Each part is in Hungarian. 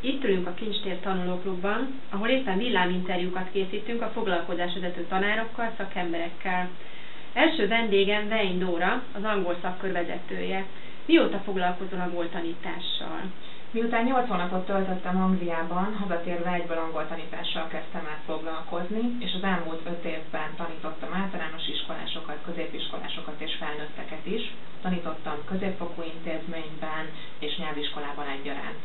Itt ülünk a Kincstér Tanulóklubban, ahol éppen villáminterjúkat készítünk a foglalkozásvezető tanárokkal, szakemberekkel. Első vendégem Vein Dóra, az angol szakkör vezetője. Mióta foglalkozol angol tanítással? Miután 8 hónapot töltöttem Angliában, hazatérve egyből angol tanítással kezdtem el foglalkozni, és az elmúlt 5 évben tanítottam általános iskolásokat, középiskolásokat és felnőtteket is. Tanítottam középfokú intézményben és nyelviskolában egyaránt.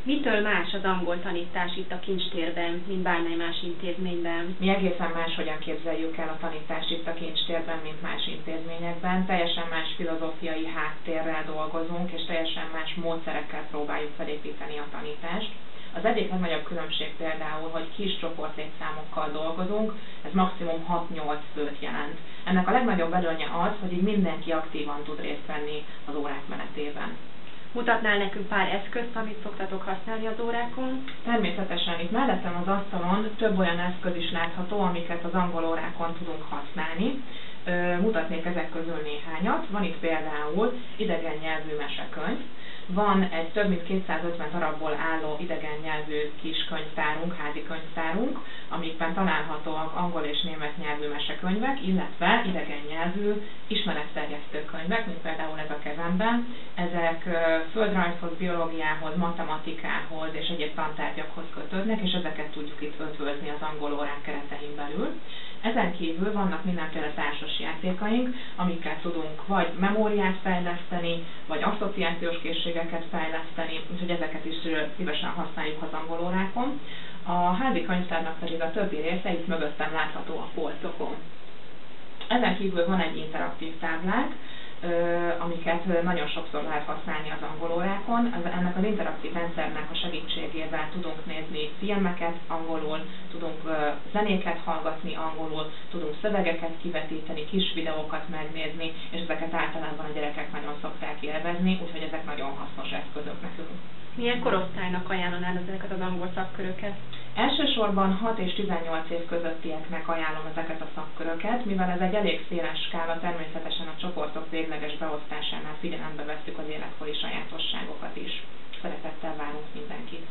Mitől más az angol tanítás itt a Kincstérben, mint bármely más intézményben? Mi egészen máshogyan képzeljük el a tanítást itt a Kincstérben, mint más intézményekben. Teljesen más filozófiai háttérrel dolgozunk, és teljesen más módszerekkel próbáljuk felépíteni a tanítást. Az egyik legnagyobb különbség például, hogy kis csoportlétszámokkal dolgozunk, ez maximum 6-8 főt jelent. Ennek a legnagyobb előnye az, hogy így mindenki aktívan tud részt venni az órák menetében. Mutatnál nekünk pár eszközt, amit szoktatok használni az órákon? Természetesen itt mellettem az asztalon több olyan eszköz is látható, amiket az angol órákon tudunk használni. Mutatnék ezek közül néhányat. Van itt például idegen nyelvű mesekönyv. Van egy több mint 250 darabból álló idegen nyelvű kis könyvtárunk, házi könyvtárunk, amikben találhatóak angol és német nyelvű mesekönyvek, illetve idegen nyelvű ismeretterjesztő könyvek, mint például ez a kezemben. Ezek földrajzhoz, biológiához, matematikához és egyéb tantárgyakhoz kötődnek, és ezeket tudjuk itt ötvözni az angol órák keretein belül. Ezen kívül vannak mindenféle társas játékaink, amikkel tudunk vagy memóriát fejleszteni, vagy asszociációs készségeket fejleszteni, úgyhogy ezeket is szívesen használjuk az angol órákon. A házi könyvtárnak pedig a többi része itt mögöttem látható a polcokon. Ezen kívül van egy interaktív táblánk, amiket nagyon sokszor lehet használni az angol órákon. Ennek az interaktív rendszernek a segítségével tudunk nézni filmeket angolul, tudunk zenéket hallgatni angolul, tudunk szövegeket kivetíteni, kis videókat megnézni, és ezeket általában a gyerekek nagyon szokták élvezni, úgyhogy ezek nagyon hasznos eszközök nekünk. Milyen korosztálynak ajánlanád ezeket az angol szakköröket? Elsősorban 6 és 18 év közöttieknek ajánlom ezeket a szakköröket, mivel ez egy elég széles skála, természetesen a csoportok végleges beosztásánál figyelembe vesszük az életkori sajátosságokat is. Szeretettel várunk mindenkit!